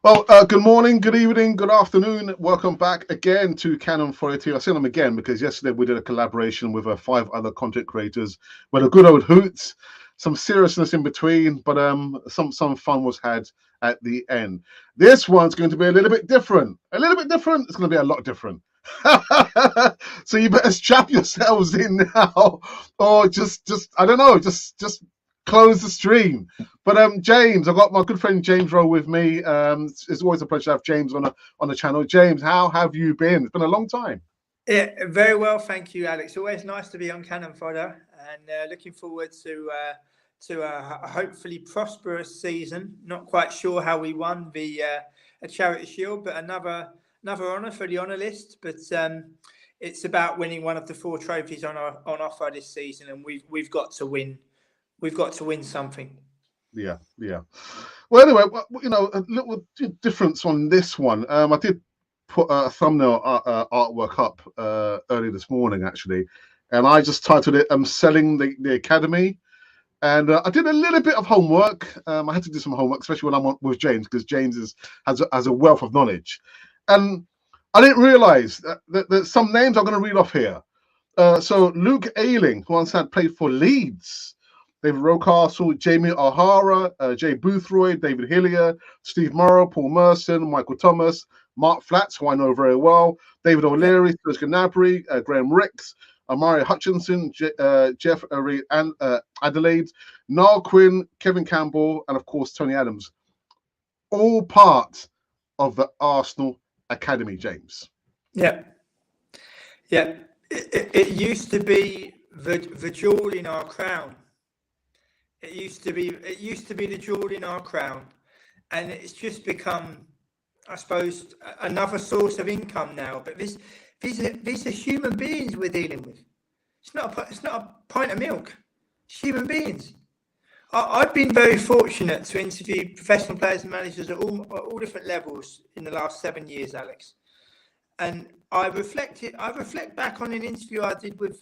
Well, good morning, good evening, good afternoon. Welcome back again to Canon 42. I say them again because yesterday we did a collaboration with five other content creators with a good old hoots, some seriousness in between, but some fun was had at the end. This one's going to be a little bit different. A little bit different. It's going to be a lot different. So you better strap yourselves in now, or just I don't know, just close the stream. But James, I've got my good friend James Rowe with me. It's always a pleasure to have James on the channel. James, how have you been? It's been a long time. Yeah, very well, thank you, Alex. Always nice to be on Cannon Fodder, and looking forward to a hopefully prosperous season. Not quite sure how we won the a Charity Shield, but another honour for the honour list. But it's about winning one of the four trophies on offer this season, and we've got to win. We've got to win something. Yeah. Well, anyway, a little difference on this one. I did put a thumbnail artwork up early this morning, actually, and I just titled it "Selling the Academy." And I did a little bit of homework. I had to do some homework, especially when I'm with James, because James has a wealth of knowledge. And I didn't realise that some names I'm going to read off here. So Luke Ayling, who once had played for Leeds. David Rocastle, Jamie O'Hara, Jay Boothroyd, David Hillier, Steve Morrow, Paul Merson, Michael Thomas, Mark Flats, who I know very well, David O'Leary, Serge Gnabry, Graham Ricks, Amari Hutchinson, Jeff Adelaide, Niall Quinn, Kevin Campbell, and of course Tony Adams. All part of the Arsenal Academy, James. Yeah. It used to be the jewel in our crown. It used to be the jewel in our crown, and it's just become, I suppose, another source of income now. But these are human beings we're dealing with. It's not a pint of milk. It's human beings. I've been very fortunate to interview professional players and managers at all different levels in the last 7 years, Alex. And I reflect back on an interview I did with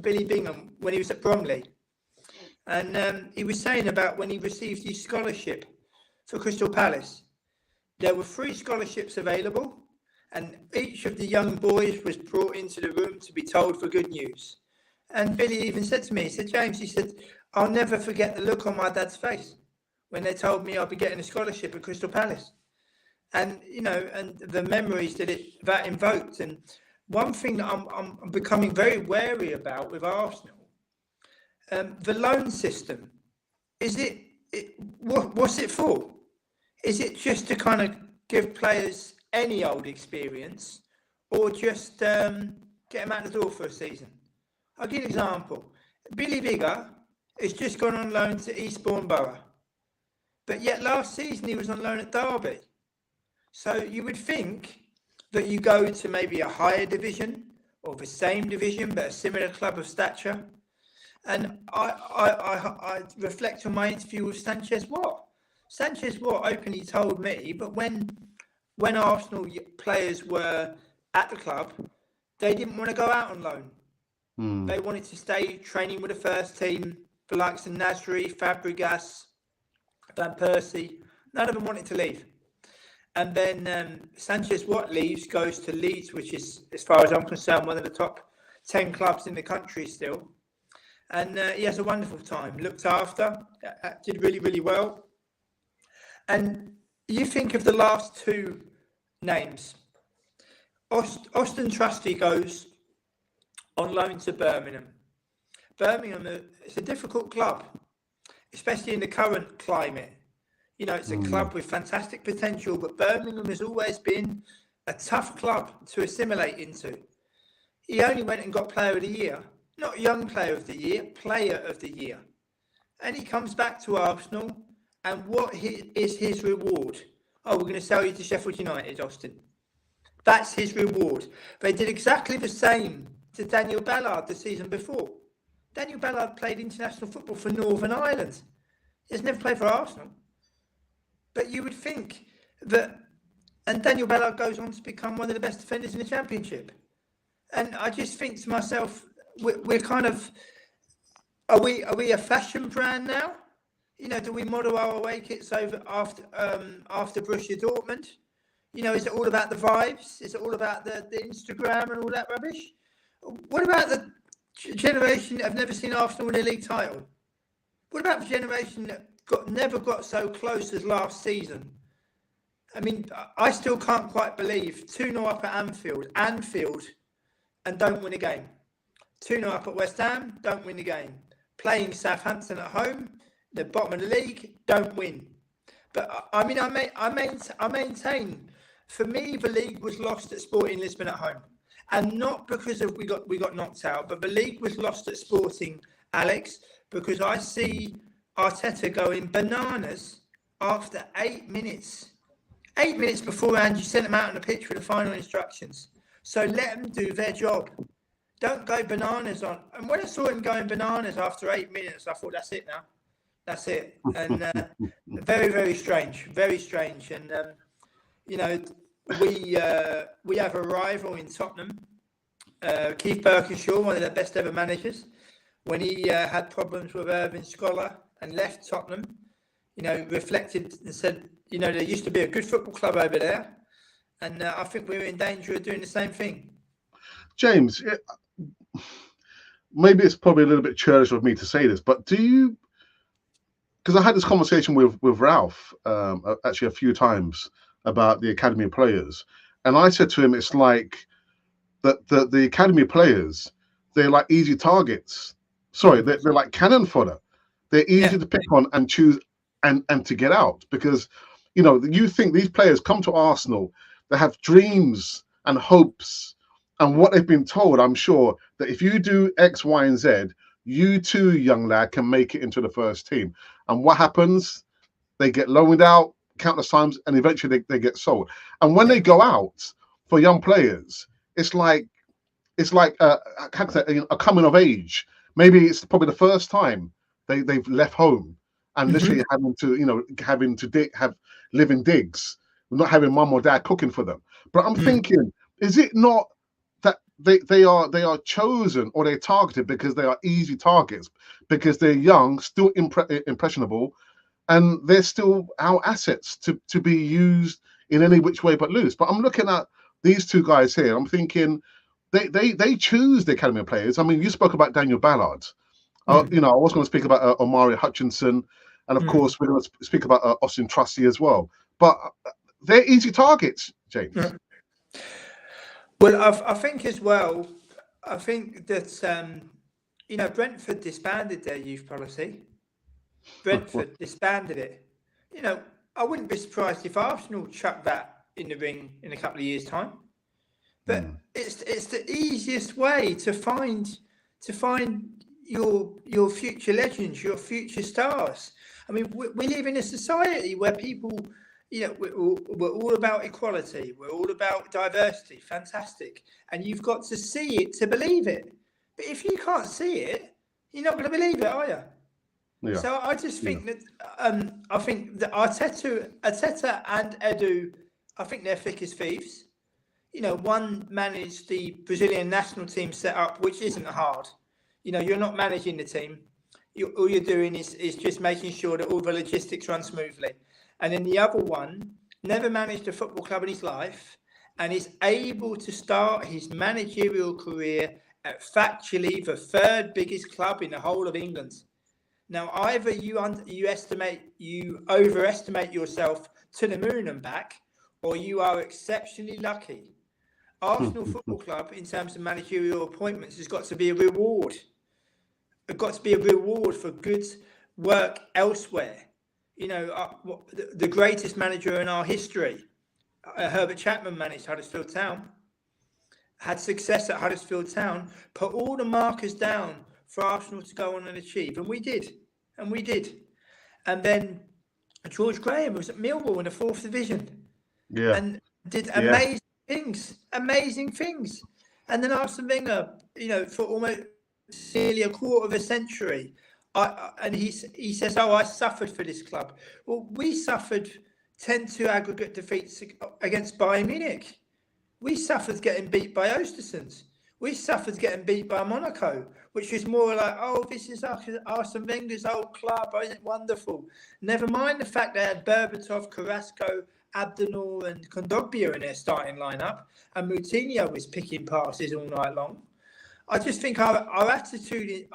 Billy Bingham when he was at Bromley. And he was saying about when he received his scholarship for Crystal Palace. There were 3 scholarships available, and each of the young boys was brought into the room to be told the good news. And Billy even said to me, he said, James, he said, I'll never forget the look on my dad's face when they told me I'd be getting a scholarship at Crystal Palace. And, and the memories that invoked. And one thing that I'm becoming very wary about with Arsenal, the loan system, what's it for? Is it just to kind of give players any old experience, or just get them out the door for a season? I'll give you an example. Billy Bigger has just gone on loan to Eastbourne Borough, but yet last season he was on loan at Derby. So you would think that you go to maybe a higher division or the same division but a similar club of stature. And I reflect on my interview with Sanchez Watt. Sanchez Watt openly told me, but when Arsenal players were at the club, they didn't want to go out on loan. They wanted to stay training with the first team, the likes of Nasri, Fabregas, Van Persie. None of them wanted to leave. And then Sanchez Watt leaves, goes to Leeds, which is, as far as I'm concerned, one of the top 10 clubs in the country still. And he has a wonderful time, looked after, did really, really well. And you think of the last 2 names. Austin Trusty goes on loan to Birmingham. Birmingham, it's a difficult club, especially in the current climate. It's a club with fantastic potential, but Birmingham has always been a tough club to assimilate into. He only went and got Player of the Year. Not Young Player of the Year, Player of the Year. And he comes back to Arsenal, and what is his reward? Oh, we're going to sell you to Sheffield United, Austin. That's his reward. They did exactly the same to Daniel Ballard the season before. Daniel Ballard played international football for Northern Ireland. He's never played for Arsenal. But you would think that, and Daniel Ballard goes on to become one of the best defenders in the Championship. And I just think to myself, we're kind of, are we a fashion brand now? Do we model our away kits over after Borussia Dortmund? Is it all about the vibes? Is it all about the Instagram and all that rubbish? What about the generation that have never seen Arsenal win a league title? What about the generation that never got so close as last season? I mean, I still can't quite believe 2-0 up at Anfield, and don't win a game. 2-0 up at West Ham, don't win the game. Playing Southampton at home, the bottom of the league, don't win. But I mean, I maintain, for me, the league was lost at Sporting Lisbon at home, and not because of we got knocked out, but the league was lost at Sporting, Alex, because I see Arteta going bananas after 8 minutes. 8 minutes beforehand, you sent them out on the pitch for the final instructions. So let them do their job. Don't go bananas on. And when I saw him going bananas after 8 minutes, I thought, that's it now. That's it. And very, very strange. Very strange. And, we have a rival in Tottenham. Keith Birkinshaw, one of the best ever managers. When he had problems with Irving Scholar and left Tottenham, reflected and said, there used to be a good football club over there. And I think we're in danger of doing the same thing. James, maybe it's probably a little bit churlish of me to say this, but do you, because I had this conversation with Ralph actually a few times about the academy players. And I said to him, it's like that the academy players, they're like easy targets. Sorry, they're like cannon fodder. They're easy to pick on and choose and to get out, because you think these players come to Arsenal, they have dreams and hopes, and what they've been told, I'm sure, that if you do X, Y, and Z, you too, young lad, can make it into the first team. And what happens? They get loaned out countless times, and eventually they get sold. And when they go out for young players, it's like a coming of age. Maybe it's probably the first time they've left home and literally having to live in digs, not having mum or dad cooking for them. But I'm thinking, is it not that they are chosen or they're targeted because they are easy targets, because they're young, still impressionable, and they're still our assets to be used in any which way but loose? But I'm looking at these two guys here. I'm thinking they choose the academy players. I mean, you spoke about Daniel Ballard. I was going to speak about Omari Hutchinson, and of course we're going to speak about Austin Trusty as well. But they're easy targets, James. Well, I think as well, I think that, Brentford disbanded their youth policy. Brentford disbanded it. I wouldn't be surprised if Arsenal chucked that in the ring in a couple of years' time. But it's the easiest way to find your future legends, your future stars. I mean, we live in a society where people, we're all about equality. We're all about diversity. Fantastic. And you've got to see it to believe it. But if you can't see it, you're not going to believe it, are you? Yeah. So I just think that I think that Arteta and Edu, I think they're thick as thieves. One managed the Brazilian national team setup, which isn't hard. You're not managing the team. All you're doing is just making sure that all the logistics run smoothly. And then the other one never managed a football club in his life and is able to start his managerial career at factually the third biggest club in the whole of England. Now, either you overestimate yourself to the moon and back, or you are exceptionally lucky. Arsenal Football Club, in terms of managerial appointments, has got to be a reward. It's got to be a reward for good work elsewhere. The greatest manager in our history, Herbert Chapman, managed Huddersfield Town, had success at Huddersfield Town, put all the markers down for Arsenal to go on and achieve, and we did. And then George Graham was at Millwall in the 4th division, and did amazing things. And then Arsene Wenger, for almost nearly a quarter of a century, and he says, I suffered for this club. Well, we suffered 10-2 aggregate defeats against Bayern Munich. We suffered getting beat by Ostersund. We suffered getting beat by Monaco, which was more like, oh, this is Arsene Wenger's old club. Oh, isn't it wonderful? Never mind the fact they had Berbatov, Carrasco, Abdenal and Kondogbia in their starting lineup, and Moutinho was picking passes all night long. I just think our attitude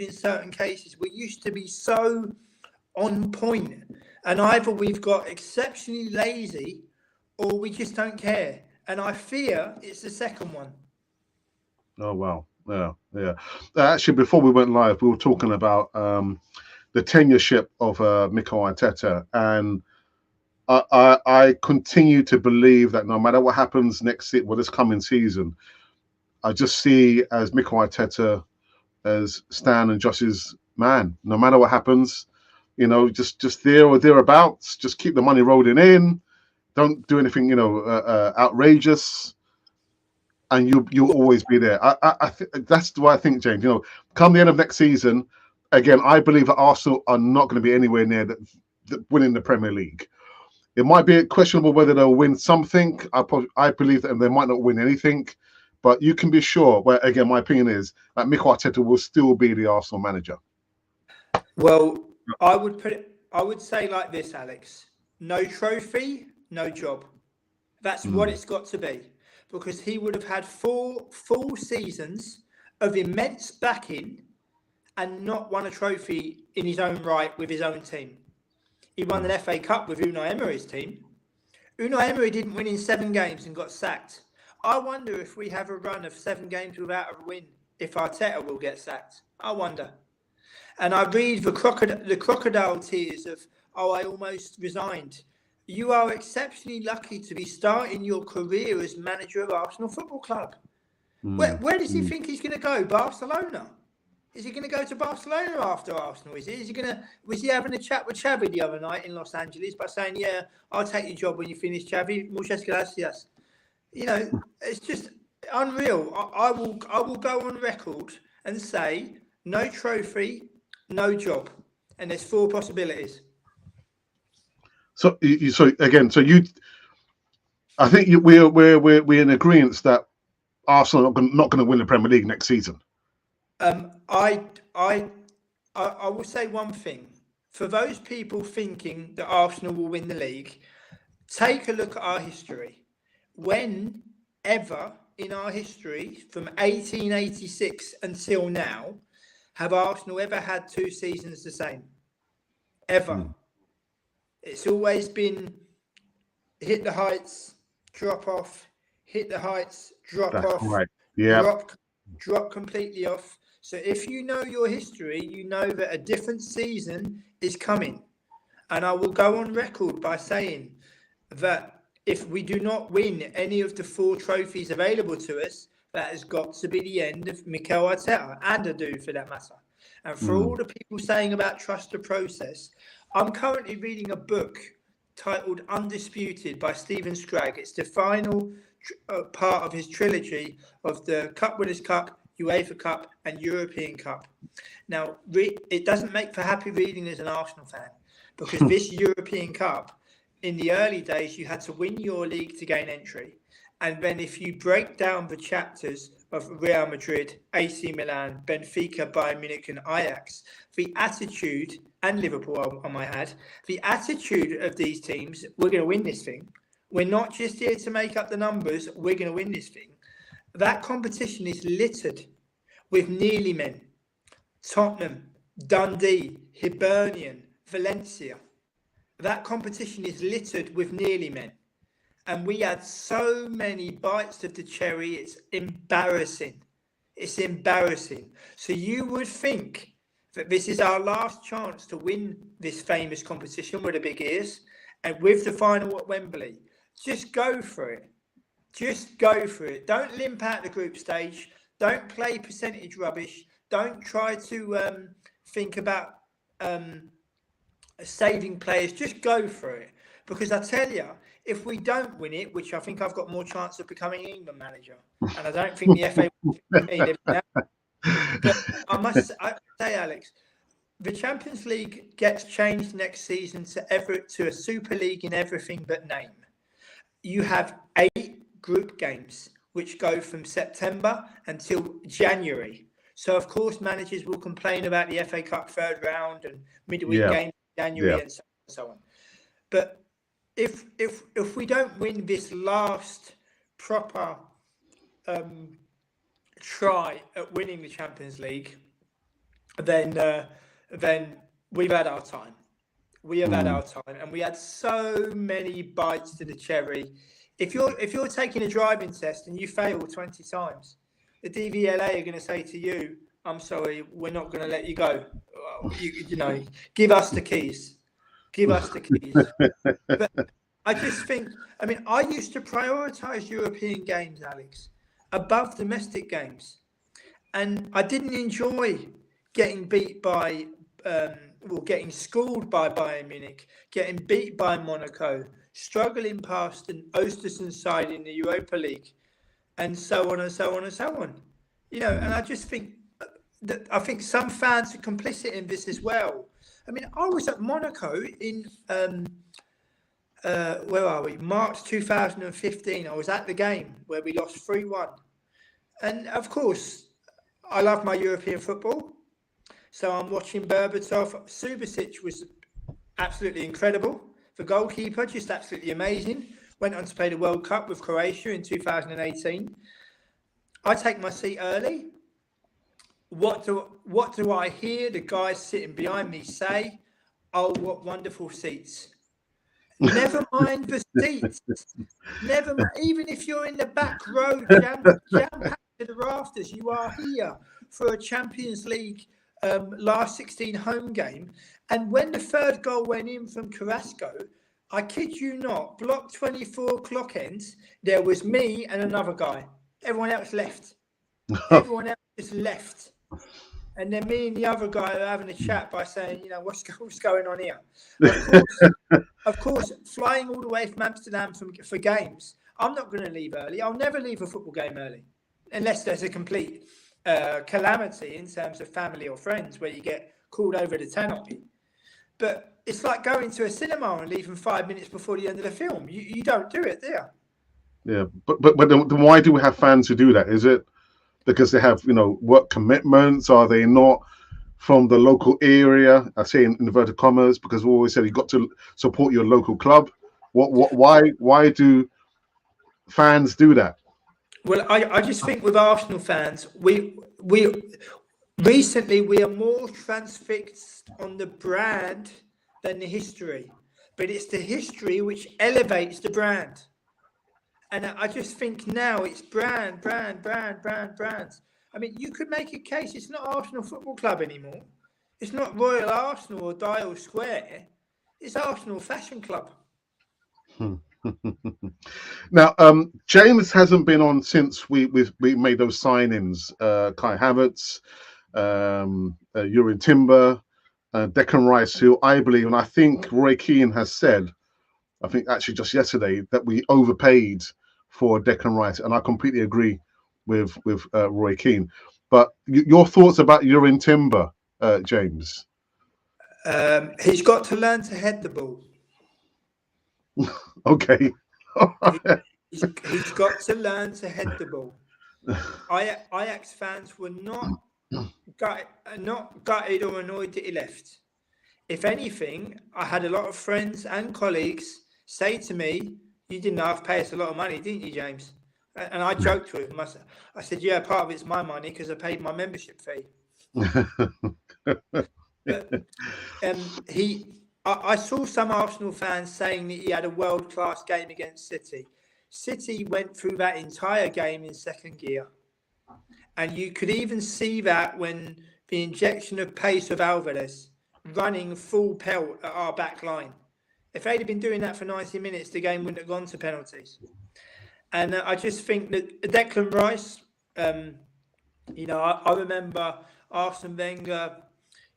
in certain cases, we used to be so on point, and either we've got exceptionally lazy or we just don't care. And I fear it's the second one. Oh, wow. Yeah. Actually, before we went live, we were talking about the tenureship of Mikel Arteta, and I continue to believe that no matter what happens this coming season, I just see as Mikel Arteta as Stan and Josh's man. No matter what happens, just there or thereabouts. Just keep the money rolling in. Don't do anything, outrageous, and you'll always be there. That's why I think, James. Come the end of next season, again, I believe that Arsenal are not going to be anywhere near winning the Premier League. It might be questionable whether they'll win something. I believe that they might not win anything. But you can be sure, well, again, my opinion is that Mikel Arteta will still be the Arsenal manager. Well, I would say like this, Alex. No trophy, no job. That's what it's got to be. Because he would have had 4 full seasons of immense backing and not won a trophy in his own right with his own team. He won an FA Cup with Unai Emery's team. Unai Emery didn't win in 7 games and got sacked. I wonder if we have a run of 7 games without a win, if Arteta will get sacked. I wonder. And I read the crocodile tears of, I almost resigned. You are exceptionally lucky to be starting your career as manager of Arsenal Football Club. Where does he think he's going to go? Barcelona? Is he going to go to Barcelona after Arsenal? Was he having a chat with Xavi the other night in Los Angeles by saying, yeah, I'll take your job when you finish, Xavi. Muchas gracias. It's just unreal. I will go on record and say no trophy, no job, and there's 4 possibilities. So I think we're in agreement that Arsenal are not going to win the Premier League next season. I will say one thing. For those people thinking that Arsenal will win the league, take a look at our history. Whenever in our history, from 1886 until now, have Arsenal ever had 2 seasons the same? Ever. It's always been hit the heights, drop off, hit the heights, drop off, right. Yeah. drop completely off. So if you know your history, you know that a different season is coming. And I will go on record by saying that if we do not win any of the 4 trophies available to us, that has got to be the end of Mikel Arteta, and Adu for that matter. And for all the people saying about trust the process, I'm currently reading a book titled Undisputed by Stephen Scragg. It's the final part of his trilogy of the Cup Winners' Cup, UEFA Cup and European Cup. Now, it doesn't make for happy reading as an Arsenal fan, because this European Cup, in the early days, you had to win your league to gain entry. And then if you break down the chapters of Real Madrid, AC Milan, Benfica, Bayern Munich and Ajax, the attitude, and Liverpool, I might add, the attitude of these teams, we're going to win this thing. We're not just here to make up the numbers, we're going to win this thing. That competition is littered with nearly men. Tottenham, Dundee, Hibernian, Valencia. That competition is littered with nearly men. And we had so many bites of the cherry, it's embarrassing. It's embarrassing. So you would think that this is our last chance to win this famous competition with the big ears, and with the final at Wembley. Just go for it. Just go for it. Don't limp out the group stage. Don't play percentage rubbish. Don't try to think about saving players. Just go for it. Because I tell you, if we don't win it, which I think I've got more chance of becoming England manager, and I don't think the FA will be now. But I must say, Alex, the Champions League gets changed next season to a Super League in everything but name. You have 8 group games which go from September until January. So, of course, managers will complain about the FA Cup third round and midweek games in January and so on. But if we don't win this last proper try at winning the Champions League, then we've had our time. We have had our time, and we had so many bites to the cherry. If you're taking a driving test and you fail 20 times, the DVLA are going to say to you, "I'm sorry, we're not going to let you go. You know, give us the keys. Give us the keys." But I just think, I mean, I used to prioritise European games, Alex, above domestic games, and I didn't enjoy getting beat by. Getting schooled by Bayern Munich, getting beat by Monaco, struggling past an Ostersund side in the Europa League, and so on and so on and so on. You know, and I just think that some fans are complicit in this as well. I mean, I was at Monaco in where are we? March 2015. I was at the game where we lost 3-1, and of course, I love my European football. So I'm watching Berbatov. Subasic was absolutely incredible. The goalkeeper, just absolutely amazing. Went on to play the World Cup with Croatia in 2018. I take my seat early. What do I hear the guys sitting behind me say? "Oh, what wonderful seats." Never mind the seats. Never mind. Even if you're in the back row, jam-packed to the rafters, you are here for a Champions League last 16 home game. And when the third goal went in from Carrasco, I kid you not, block 24 clock ends, there was me and another guy. Everyone else left. Everyone else just left. And then me and the other guy are having a chat by saying, you know, what's going on here? Of course, flying all the way from Amsterdam for games, I'm not going to leave early. I'll never leave a football game early unless there's a complete calamity in terms of family or friends where you get called over the tannoy. But it's like going to a cinema and leaving 5 minutes before the end of the film. You don't do it, do you? Yeah, but then why do we have fans who do that? Is it because they have, you know, work commitments? Are they not from the local area? I say in inverted commas, because we always said you got to support your local club. Why do fans do that? Well, I just think with Arsenal fans, we recently we are more transfixed on the brand than the history, but it's the history which elevates the brand. And I just think now it's brand. I mean, you could make a case it's not Arsenal Football Club anymore. It's not Royal Arsenal or Dial Square. It's Arsenal Fashion Club. Now, James hasn't been on since we made those signings. Kai Havertz, Yuri Timber, Declan Rice, who I believe, and I think Roy Keane has said, I think actually just yesterday, that we overpaid for Declan Rice, and I completely agree with Roy Keane. But your thoughts about Yuri Timber, James? He's got to learn to head the ball. Okay. He's got to learn to head the ball. Ajax fans were not gutted or annoyed that he left. If anything, I had a lot of friends and colleagues say to me, "You didn't have to pay us a lot of money, didn't you, James?" And I joked with him. I said, "Yeah, part of it's my money because I paid my membership fee." But I saw some Arsenal fans saying that he had a world-class game against City. City went through that entire game in second gear. And you could even see that when the injection of pace of Alvarez running full pelt at our back line. If they'd have been doing that for 90 minutes, the game wouldn't have gone to penalties. And I just think that Declan Rice, you know, I remember Arsene Wenger,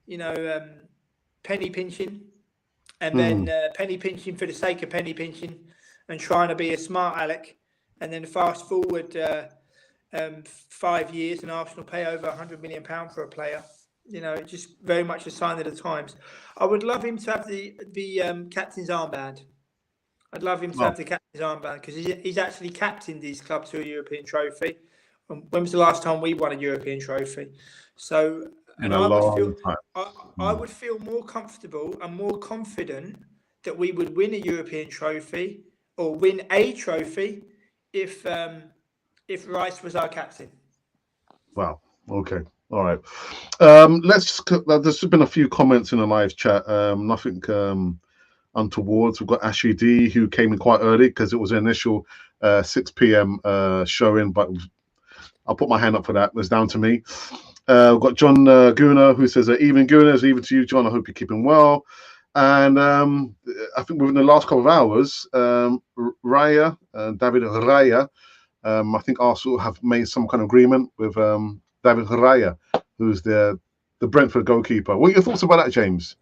you know, penny pinching. And then penny pinching for the sake of penny pinching and trying to be a smart aleck. And then fast forward 5 years and Arsenal pay over £100 million for a player. You know, just very much a sign of the times. I would love him to have the captain's armband. I'd love him to have the captain's armband because he's actually captained his club to a European trophy. When was the last time we won a European trophy? So, and I would feel more comfortable and more confident that we would win a European trophy or win a trophy if Rice was our captain. Wow. Okay. All right. There's been a few comments in the live chat. Nothing untowards. We've got Ashley D, who came in quite early because it was an initial 6 p.m. showing, but I'll put my hand up for that. It was down to me. We've got John Guna, who says, "Evening, Gunas. Even to you, John. I hope you're keeping well." And I think within the last couple of hours, Raya, David Raya, I think Arsenal have made some kind of agreement with David Raya, who's the Brentford goalkeeper. What are your thoughts about that, James?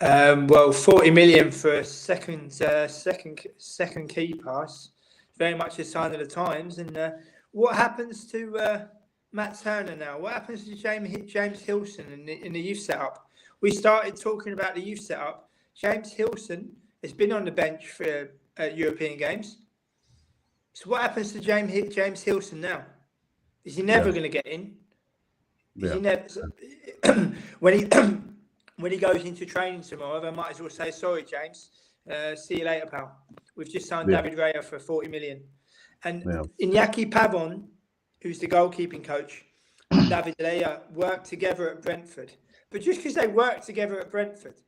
Well, 40 million for a second key pass, very much a sign of the times. And what happens to Matt Turner now? What happens to James Hilson in the youth setup? We started talking about the youth setup. James Hilson has been on the bench for European games. So what happens to James Hilson now? Is he never going to get in? Is he never? When he goes into training tomorrow, they might as well say, "Sorry, James. See you later, pal. We've just signed David Raya for 40 million." And Iñaki Pavón, who's the goalkeeping coach, and David Raya work together at Brentford. But just because they work together at Brentford,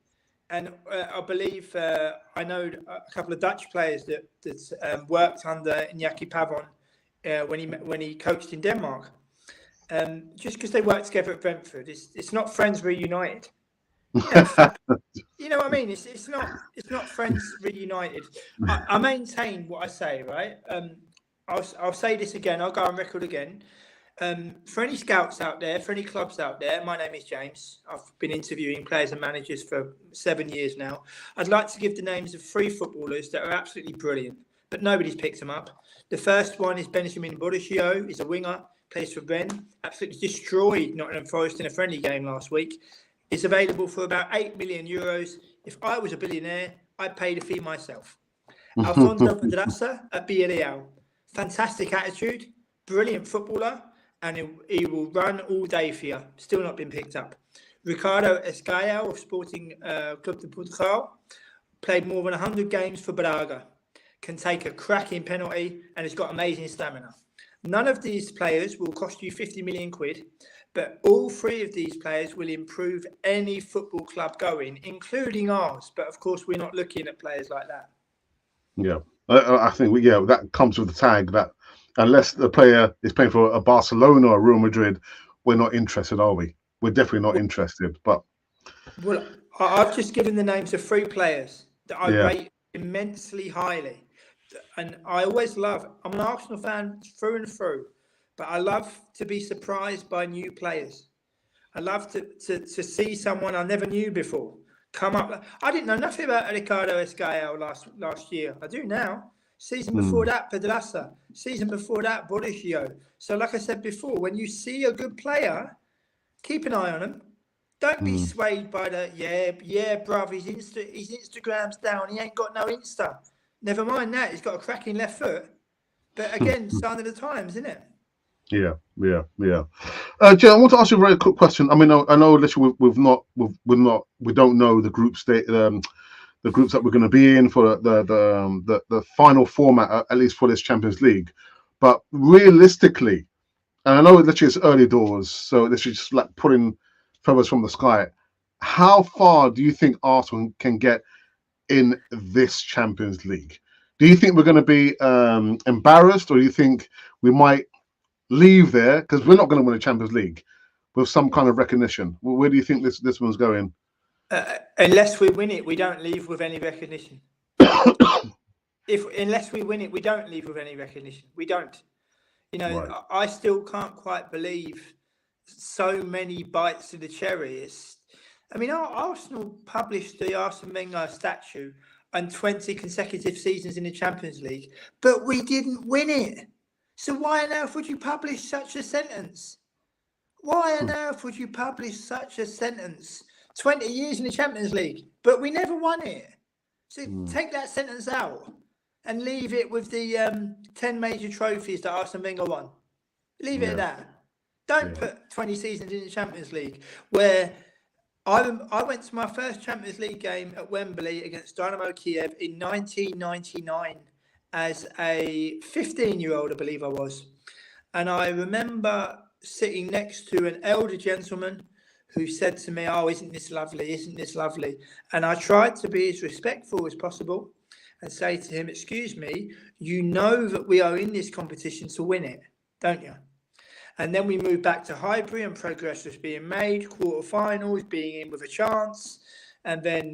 and I believe I know a couple of Dutch players that worked under Iñaki Pavón when he coached in Denmark. Just because they work together at Brentford, it's not friends reunited. You know what I mean? It's not friends reunited. I maintain what I say, right? I'll say this again. I'll go on record again. For any scouts out there, for any clubs out there, my name is James. I've been interviewing players and managers for 7 years now. I'd like to give the names of 3 footballers that are absolutely brilliant, but nobody's picked them up. The first one is Benjamin Boriscio. He's a winger, plays for Rennes. Absolutely destroyed Nottingham Forest in a friendly game last week. It's available for about 8 million euros. If I was a billionaire, I'd pay the fee myself. Alfonso Pedraza at Villarreal. Fantastic attitude, brilliant footballer, and he will run all day for you. Still not been picked up. Ricardo Esgaio of Sporting Club de Portugal. Played more than 100 games for Braga. Can take a cracking penalty and has got amazing stamina. None of these players will cost you 50 million quid. But all 3 of these players will improve any football club going, including ours. But of course, we're not looking at players like that. Yeah, I think that comes with the tag that unless the player is playing for a Barcelona or Real Madrid, we're not interested, are we? We're definitely not interested. But I've just given the names of 3 players that I rate immensely highly, and I always love. I'm an Arsenal fan through and through. But I love to be surprised by new players. I love to see someone I never knew before come up. I didn't know nothing about Ricardo Esgaio last year. I do now. Season before that, Pedraza. Season before that, Boriscio. So like I said before, when you see a good player, keep an eye on him. Don't be swayed by the, bruv, his Instagram's down. He ain't got no Insta. Never mind that. He's got a cracking left foot. But again, sign of the times, isn't it? Yeah. Jay, I want to ask you a very quick question. I mean, I know literally we don't know the group state, the groups that we're going to be in for the final format, at least for this Champions League. But realistically, and I know literally it's early doors, so this is just like putting feathers from the sky. How far do you think Arsenal can get in this Champions League? Do you think we're going to be embarrassed, or do you think we might leave there because we're not going to win a Champions League with some kind of recognition? Where do you think this one's going? Unless we win it, we don't leave with any recognition. Unless we win it, we don't leave with any recognition. We don't. Right. I still can't quite believe so many bites of the cherry. Arsenal published the Arsene Wenger statue and 20 consecutive seasons in the Champions League, but we didn't win it. So why on earth would you publish such a sentence? Why on earth would you publish such a sentence? 20 years in the Champions League, but we never won it. So take that sentence out and leave it with the 10 major trophies that Arsene Wenger won. Leave it at that. Don't put 20 seasons in the Champions League, where I went to my first Champions League game at Wembley against Dynamo Kiev in 1999 as a 15-year-old, I believe I was. And I remember sitting next to an elder gentleman who said to me, "Oh, isn't this lovely? Isn't this lovely?" And I tried to be as respectful as possible and say to him, "Excuse me, you know that we are in this competition to win it, don't you?" And then we moved back to Highbury and progress was being made, quarterfinals, being in with a chance. And then,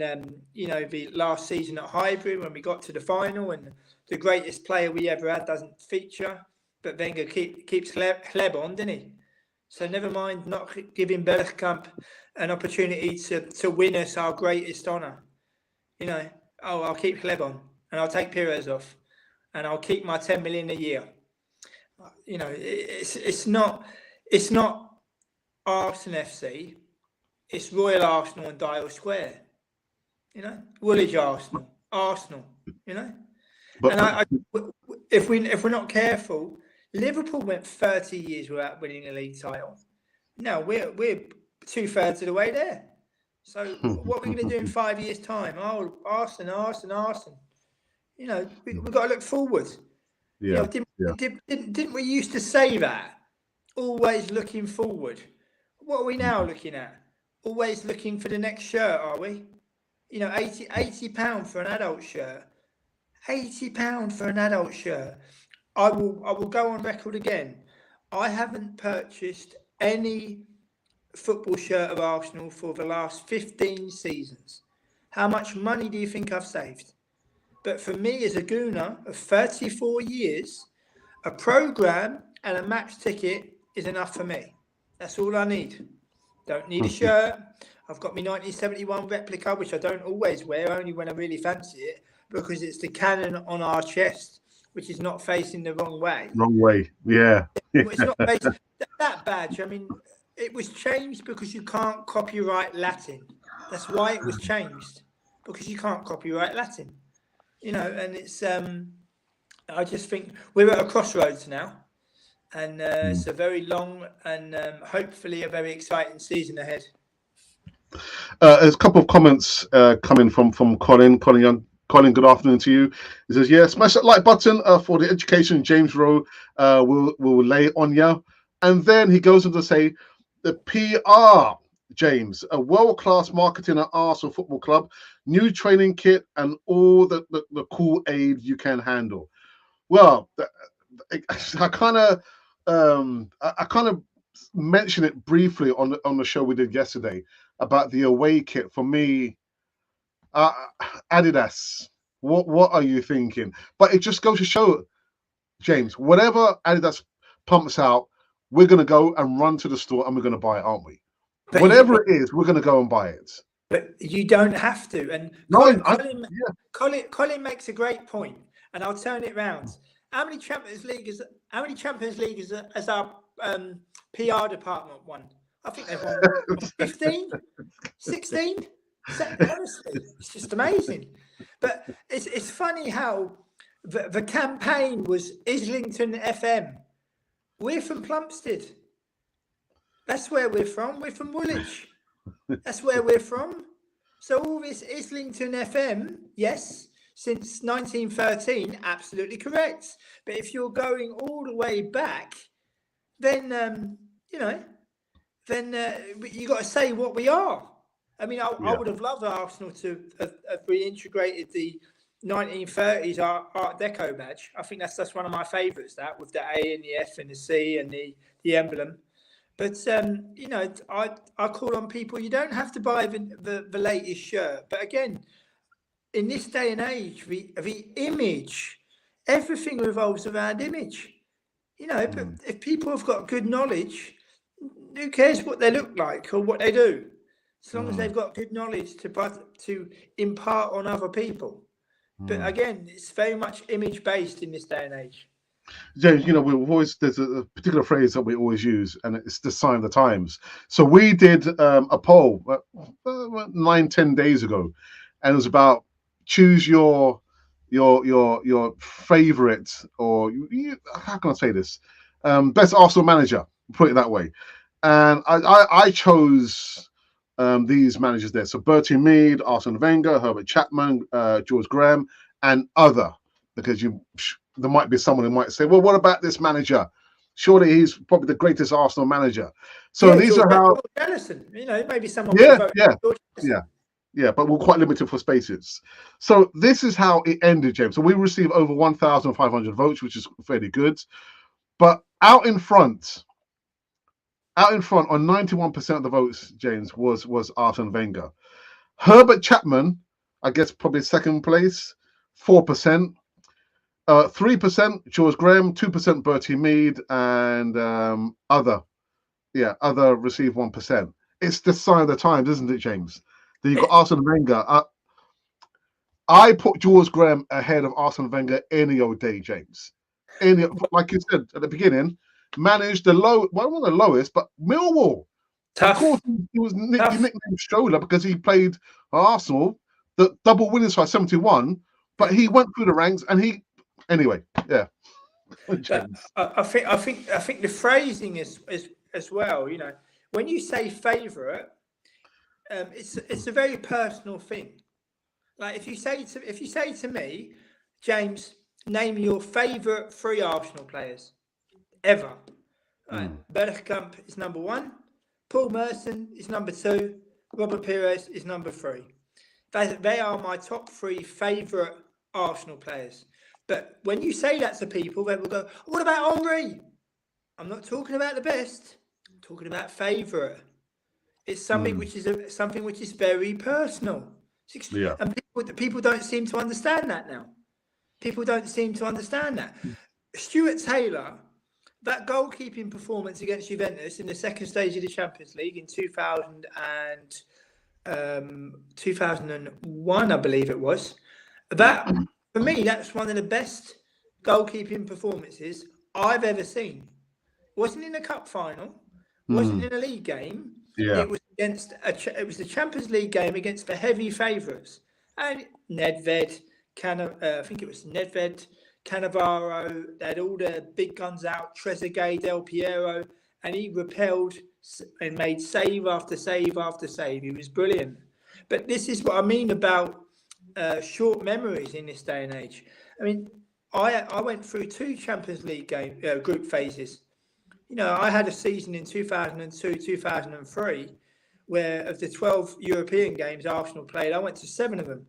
the last season at Highbury, when we got to the final and the greatest player we ever had doesn't feature, but Wenger keeps Hleb on, didn't he? So never mind not giving Bergkamp an opportunity to win us our greatest honour. I'll keep Hleb on and I'll take Pires off and I'll keep my 10 million a year. It's not Arsenal FC, it's Royal Arsenal and Dial Square. Woolwich Arsenal. But if we're not careful, Liverpool went 30 years without winning a league title. Now we're 2/3 of the way there. So what are we going to do in 5 years' time? Oh, Arsenal. We've got to look forward. Yeah. Didn't we used to say that? Always looking forward. What are we now looking at? Always looking for the next shirt, are we? £80 for an adult shirt. £80 for an adult shirt. I will go on record again. I haven't purchased any football shirt of Arsenal for the last 15 seasons. How much money do you think I've saved? But for me, as a Gooner of 34 years, a programme and a match ticket is enough for me. That's all I need. Don't need a shirt. I've got my 1971 replica, which I don't always wear, only when I really fancy it, because it's the cannon on our chest, which is not facing the wrong way. Wrong way, yeah. It's not facing that badge. I mean, it was changed because you can't copyright Latin. That's why it was changed, because you can't copyright Latin. And it's, I just think we're at a crossroads now. And it's a very long and hopefully a very exciting season ahead. There's a couple of comments coming from Colin. Colin, good afternoon to you. He says, "Yeah, smash that like button for the education James Rowe will lay on you." And then he goes on to say, "The PR, James, a world-class marketing at Arsenal Football Club, new training kit, and all the cool aid you can handle." Well, I kind of mentioned it briefly on the show we did yesterday about the away kit. For me, Adidas, what are you thinking? But it just goes to show, James, whatever Adidas pumps out, we're going to go and run to the store and we're going to buy it, aren't we? But whatever it is, we're going to go and buy it. But you don't have to. And Colin makes a great point, and I'll turn it round. How many Champions League has our PR department won? I think they've won 15, 16. Honestly, it's just amazing. But it's funny how the campaign was Islington FM. We're from Plumstead. That's where we're from. We're from Woolwich. That's where we're from. So all this Islington FM, yes, since 1913, absolutely correct. But if you're going all the way back, then you got to say what we are. I mean, I would have loved Arsenal to have reintegrated the 1930s Art Deco badge. I think that's one of my favourites, that with the A and the F and the C and the emblem. But I call on people. You don't have to buy the latest shirt. But again, in this day and age, the image, everything revolves around image. But if people have got good knowledge, who cares what they look like or what they do? As long as they've got good knowledge to impart on other people. But again, it's very much image based in this day and age. James, there's a particular phrase that we always use, and it's the sign of the times. So we did a poll 9-10 days ago, and it was about choose your favorite, or how can I say this? Best Arsenal manager, put it that way. And I chose these managers there. So Bertie Mead, Arsene Wenger, Herbert Chapman, George Graham, and other, because there might be someone who might say, well, what about this manager? Surely he's probably the greatest Arsenal manager. So yeah, these George, are how. George Ellison, maybe someone Yeah, would yeah, vote George yeah, but we're quite limited for spaces. So this is how it ended, James. So we received over 1,500 votes, which is fairly good. But out in front on 91% of the votes, James, was Arsene Wenger. Herbert Chapman, I guess probably second place, 4%. 3% George Graham, 2% Bertie Mead, and other received 1%. It's the sign of the times, isn't it, James? That you've got Arsene Wenger. I put George Graham ahead of Arsene Wenger any old day, James. Like you said at the beginning, managed not the lowest, but Millwall. Tough. Of course, he was nicknamed Stroller because he played Arsenal, the double winners for 71, but he went through the ranks and anyway, yeah. I think the phrasing is as well. When you say favourite, it's a very personal thing. Like if you say to me, James, name your favourite 3 Arsenal players ever. Right. Bergkamp is number 1. Paul Merson is number 2. Robert Pires is number 3. They are my top 3 favourite Arsenal players. But when you say that to people, they will go, what about Henry? I'm not talking about the best. I'm talking about favourite. It's something which is very personal. And people don't seem to understand that now. People don't seem to understand that. Stuart Taylor, that goalkeeping performance against Juventus in the second stage of the Champions League in 2001, I believe it was. That, for me, that's one of the best goalkeeping performances I've ever seen. Wasn't in a cup final, wasn't in a league game. Yeah. It was it was the Champions League game against the heavy favourites. And Nedved, I think it was Nedved, Cannavaro, they had all the big guns out, Trezeguet, Del Piero, and he repelled and made save after save after save. He was brilliant. But this is what I mean about short memories in this day and age. I mean, I went through 2 Champions League group phases. I had a season in 2002, 2003, where of the 12 European games Arsenal played, I went to 7 of them.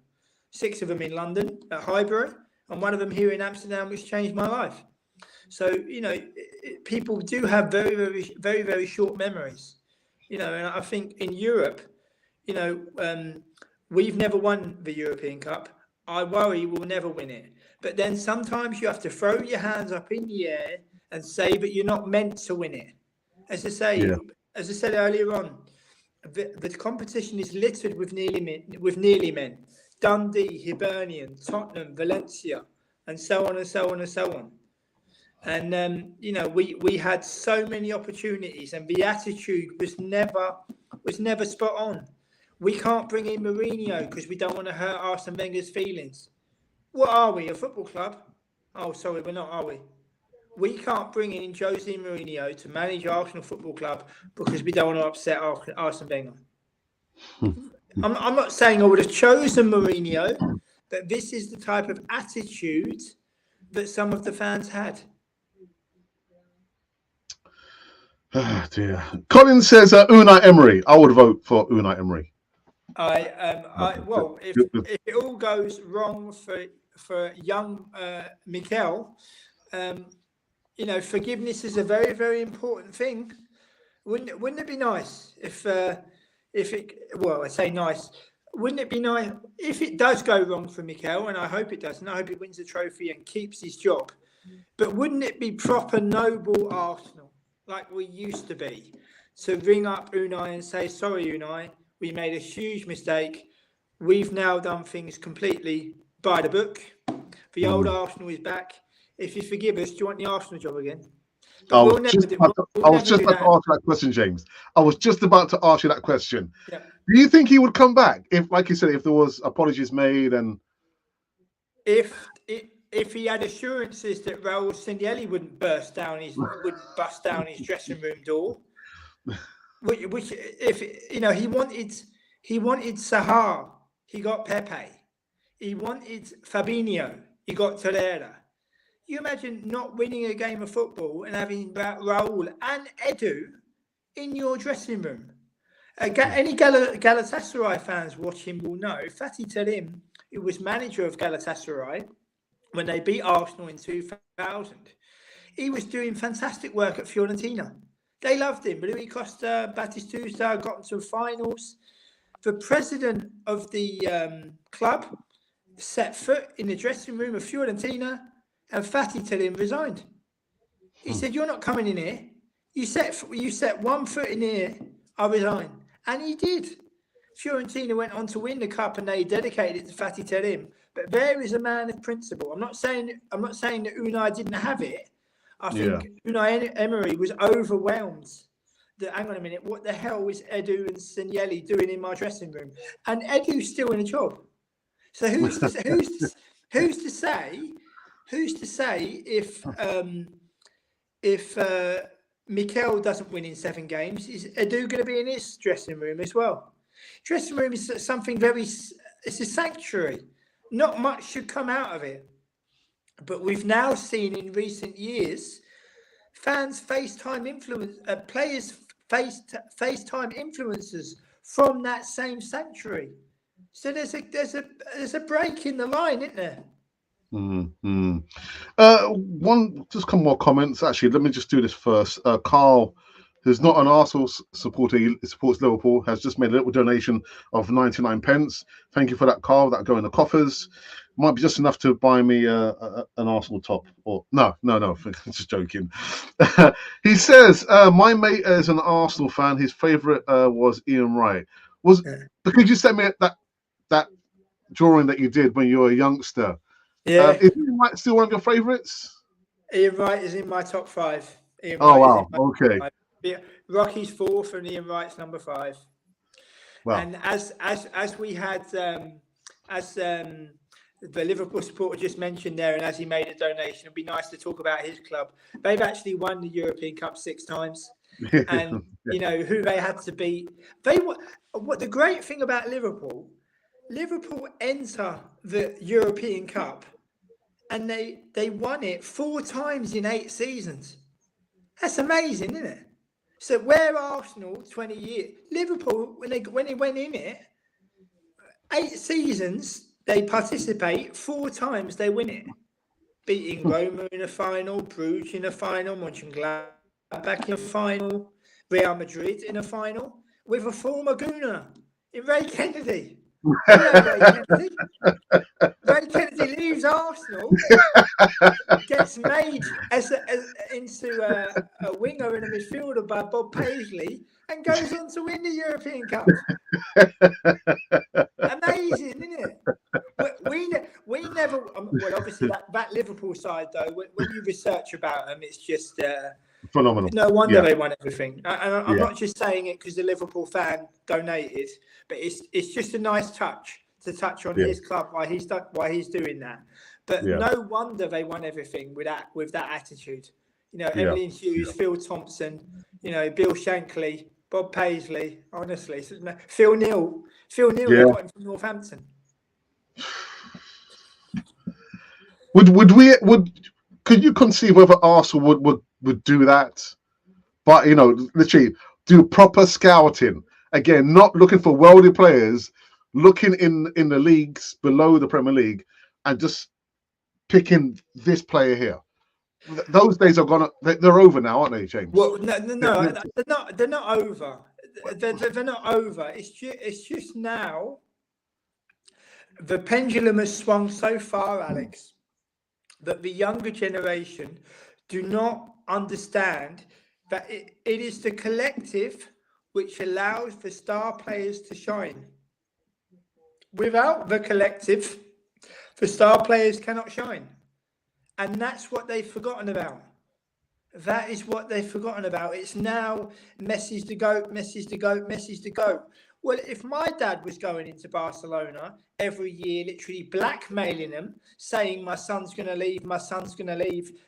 6 of them in London at Highbury, and 1 of them here in Amsterdam, which changed my life. So, people do have very, very, very, very short memories. And I think in Europe, we've never won the European Cup. I worry we'll never win it. But then sometimes you have to throw your hands up in the air and say that you're not meant to win it. As I said earlier on, the competition is littered with nearly men. Dundee, Hibernian, Tottenham, Valencia, and so on and so on and so on. And we had so many opportunities, and the attitude was never spot on. We can't bring in Mourinho because we don't want to hurt Arsene Wenger's feelings. What are we, a football club? Oh, sorry, we're not, are we? We can't bring in Jose Mourinho to manage Arsenal Football Club because we don't want to upset Arsene Wenger. I'm not saying I would have chosen Mourinho, but this is the type of attitude that some of the fans had. Oh dear. Colin says Unai Emery. I would vote for Unai Emery. Well, if it all goes wrong for young Mikel, forgiveness is a very, very important thing. Wouldn't it be nice if it? Well, I say nice. Wouldn't it be nice if it does go wrong for Mikel? And I hope it does. And I hope he wins the trophy and keeps his job. But wouldn't it be proper noble Arsenal, like we used to be, to ring up Unai and say, sorry, Unai, we made a huge mistake. We've now done things completely by the book. The old Arsenal is back. If you forgive us, do you want the Arsenal job again? I was just about to ask you that question, James. I was just about to ask you that question. Yeah. Do you think he would come back if, like you said, if there was apologies made and if he had assurances that Raul Cinielli wouldn't bust down his dressing room door, which if he wanted Sahar, he got Pepe. He wanted Fabinho, he got Torreira. You imagine not winning a game of football and having Raul and Edu in your dressing room. Any Galatasaray fans watching will know Fatih Terim, who was manager of Galatasaray when they beat Arsenal in 2000, he was doing fantastic work at Fiorentina. They loved him. Rui Costa, Batistuta got to finals. The president of the club set foot in the dressing room of Fiorentina, and Fatih Terim resigned. He said, "You're not coming in here. You set one foot in here, I resign." And he did. Fiorentina went on to win the cup, and they dedicated it to Fatih Terim. But there is a man of principle. I'm not saying that Unai didn't have it. I think Unai Emery was overwhelmed. Hang on a minute, what the hell is Edu and Cinielli doing in my dressing room? And Edu's still in a job. So who's to say if Mikel doesn't win in 7 games, is Edu going to be in his dressing room as well? Dressing room is something it's a sanctuary. Not much should come out of it. But we've now seen in recent years, fans players FaceTime influencers from that same sanctuary. So there's a break in the line, isn't there? Just a couple more comments. Actually, let me just do this first. Carl, who's not an Arsenal supporter, he supports Liverpool, has just made a little donation of 99 pence. Thank you for that, Carl. That'll go in the coffers. Might be just enough to buy me an Arsenal top. Or no, just joking. He says, my mate is an Arsenal fan. His favourite was Ian Wright. Because you sent me that drawing that you did when you were a youngster. Yeah. Is Ian Wright still one of your favourites? Ian Wright is in my top 5. Wow. Okay. Rocky's 4th and Ian Wright's number 5. Wow. And as we had the Liverpool supporter just mentioned there, and as he made a donation, it'd be nice to talk about his club. They've actually won the European Cup 6 times, and you know who they had to beat. What the great thing about Liverpool enter the European Cup, and they won it 4 times in 8 seasons. That's amazing, isn't it? So where Arsenal 20 years, Liverpool when they went in it, 8 seasons. They participate 4 times, they win it. Beating Roma in a final, Bruges in a final, Mönchengladbach in a final, Real Madrid in a final, with a former Gooner in Ray Kennedy. Ray Kennedy leaves Arsenal, gets made into a winger and a midfielder by Bob Paisley, and goes on to win the European Cup. Amazing, isn't it? We never. Well, obviously that Liverpool side though, when you research about them, it's just phenomenal. No wonder they won everything. And I'm not just saying it because the Liverpool fan donated, but it's just a nice touch to touch on his club why he's doing that. But no wonder they won everything with that attitude. You know, Emily Hughes, Phil Thompson, you know, Bill Shankly, Bob Paisley. Honestly, Phil Neal got him from Northampton. Could you conceive whether Arsenal would do that? But, you know, literally do proper scouting. Again, not looking for worldly players, looking in the leagues below the Premier League and just picking this player here. Those days are gone. They're over now, aren't they, James? Well, no, they're not over. They're not over. It's just now the pendulum has swung so far, Alex, that the younger generation do not understand that it is the collective which allows the star players to shine. Without the collective, the star players cannot shine. And that's what they've forgotten about. That is what they've forgotten about. It's now Messi's the GOAT, Messi's the GOAT, Messi's the GOAT. Well, if my dad was going into Barcelona every year, literally blackmailing them, saying my son's going to leave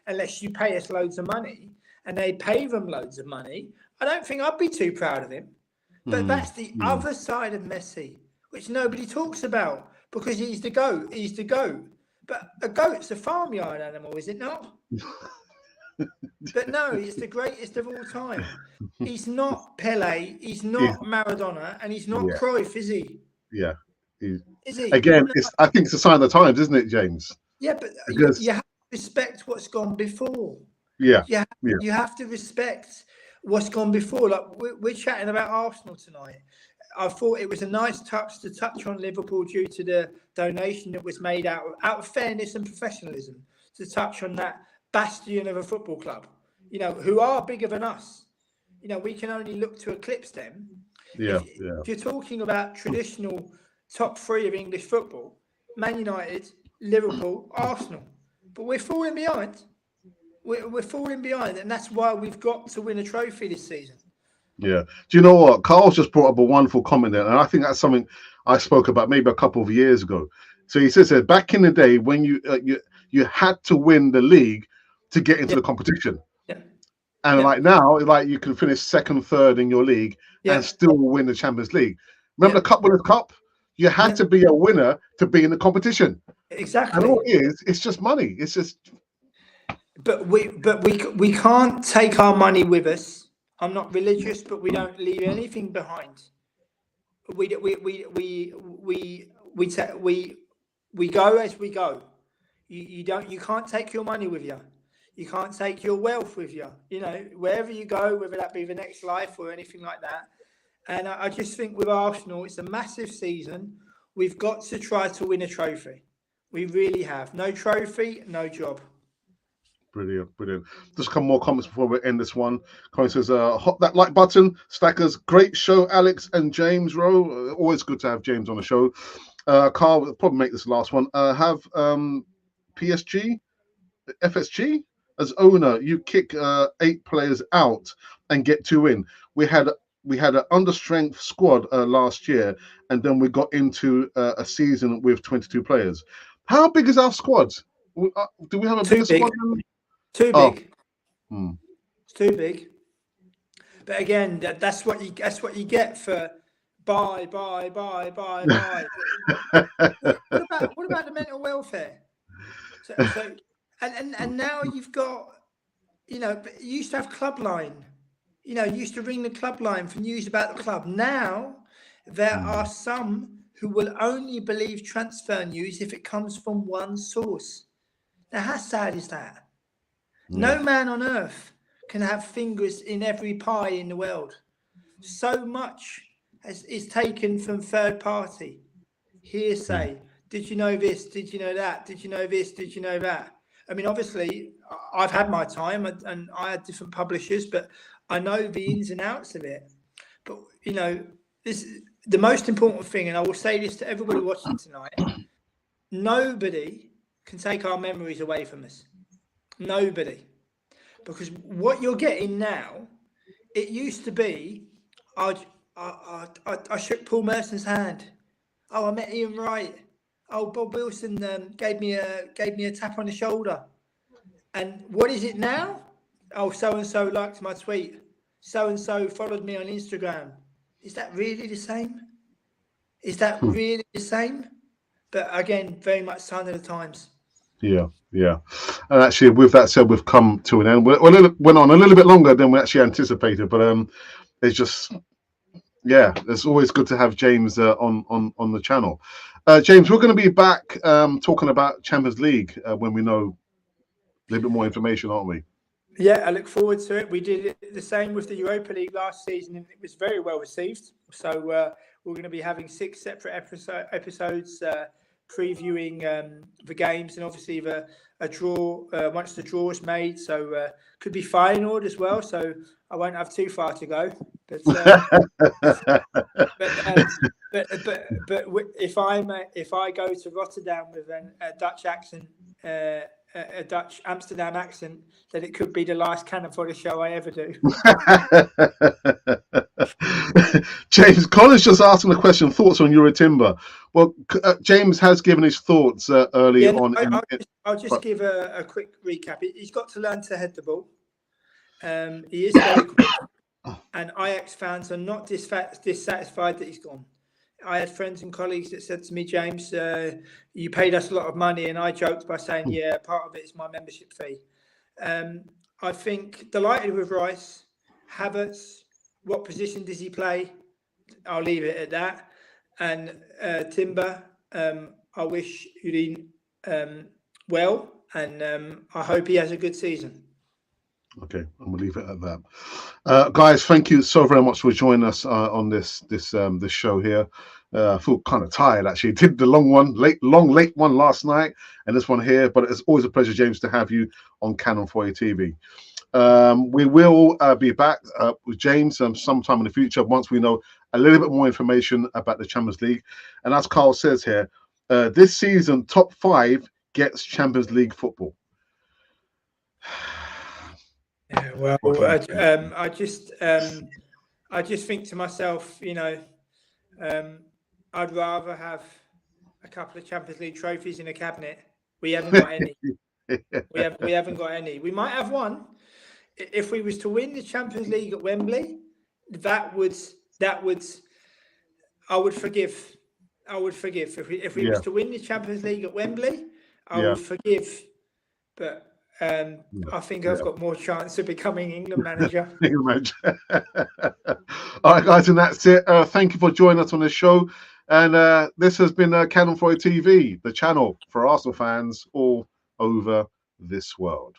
unless you pay us loads of money, and they pay them loads of money, I don't think I'd be too proud of him. But that's the other side of Messi, which nobody talks about, because he's the GOAT. He's the GOAT. But a goat's a farmyard animal, is it not? But no, he's the greatest of all time. He's not Pele, he's not Maradona, and he's not Cruyff, is he? Yeah. Is he? Again, I think it's a sign of the times, isn't it, James? Yeah, but Because, you have to respect what's gone before. Yeah. You have to respect what's gone before. Like we're chatting about Arsenal tonight. I thought it was a nice touch to touch on Liverpool due to the donation that was made out of fairness and professionalism, to touch on that bastion of a football club, who are bigger than us. We can only look to eclipse them. If you're talking about traditional top three of English football, Man United, Liverpool, Arsenal, but we're falling behind. We're falling behind, and that's why we've got to win a trophy this season. Yeah. Do you know what? Carl's just brought up a wonderful comment there, and I think that's something I spoke about maybe a couple of years ago. So he says that back in the day when you had to win the league to get into the competition. And like now, like you can finish second, third in your league and still win the Champions League. Remember the Cup Winners' Cup? You had to be a winner to be in the competition. Exactly. And all it is, it's just money. It's just. But we can't take our money with us. I'm not religious, but we don't leave anything behind. We go as we go. You can't take your money with you. You can't take your wealth with you. Wherever you go, whether that be the next life or anything like that. And I just think with Arsenal, it's a massive season. We've got to try to win a trophy. We really have. No trophy, no job. Brilliant. Just a couple more comments before we end this one. Colin says, hot that like button. Stackers, great show, Alex and James Rowe. Always good to have James on the show. Carl, will probably make this the last one. Have FSG as owner, you kick 8 players out and get 2 in. We had an understrength squad last year, and then we got into a season with 22 players. How big is our squad? Do we have a bigger squad? Too big. It's too big. But again, that's what you get for buy. What about the mental welfare? So and now you've got, you used to have Clubline. You used to ring the Clubline for news about the club. Now there are some who will only believe transfer news if it comes from one source. Now, how sad is that? No man on earth can have fingers in every pie in the world. So much is taken from third party. Hearsay. Did you know this? Did you know that? Did you know this? Did you know that? I mean, obviously, I've had my time and I had different publishers, but I know the ins and outs of it. But, this is the most important thing, and I will say this to everybody watching tonight. Nobody can take our memories away from us. Nobody. Because what you're getting now, it used to be, I shook Paul Merson's hand. Oh, I met Ian Wright. Oh, Bob Wilson gave me a tap on the shoulder. And what is it now? Oh, so-and-so liked my tweet. So-and-so followed me on Instagram. Is that really the same? Is that really the same? But again, very much sign of the times. Yeah. And actually, with that said, we've come to an end. We went on a little bit longer than we actually anticipated, but it's just, it's always good to have James on the channel. James, we're going to be back talking about Champions League when we know a little bit more information, aren't we? Yeah, I look forward to it. We did it the same with the Europa League last season, and it was very well received. So we're going to be having 6 separate episodes previewing the games, and obviously a draw once the draw is made. So could be final as well. So I won't have too far to go. But if I go to Rotterdam with a Dutch accent. A Dutch Amsterdam accent, that it could be the last Cannon for the show I ever do. James Collins just asking a question. Thoughts on Euro Timber? Well, James has given his thoughts early Yeah, on. I'll just give a quick recap. He's got to learn to head the ball. He is very quick, and Ajax fans are not dissatisfied that he's gone. I had friends and colleagues that said to me, James, you paid us a lot of money, and I joked by saying, yeah, part of it is my membership fee. I think delighted with Rice. Havertz, what position does he play? I'll leave it at that. And Timber, I wish Udine well, and I hope he has a good season. Okay, I'm gonna leave it at that. Guys, thank you so very much for joining us on this show here. I feel kind of tired actually. Did the late one last night, and this one here. But it's always a pleasure, James, to have you on Cannon Foyer TV. We will be back with James sometime in the future once we know a little bit more information about the Champions League. And as Carl says here, this season, top 5 gets Champions League football. Yeah, well, I just think to myself, I'd rather have a couple of Champions League trophies in a cabinet. We haven't got any. we haven't got any. We might have one. If we was to win the Champions League at Wembley, I would forgive. If we was to win the Champions League at Wembley, I would forgive. But I think I've got more chance of becoming England manager. All right, guys, and that's it. Thank you for joining us on this show. And this has been Cannon Foyer TV, the channel for Arsenal fans all over this world.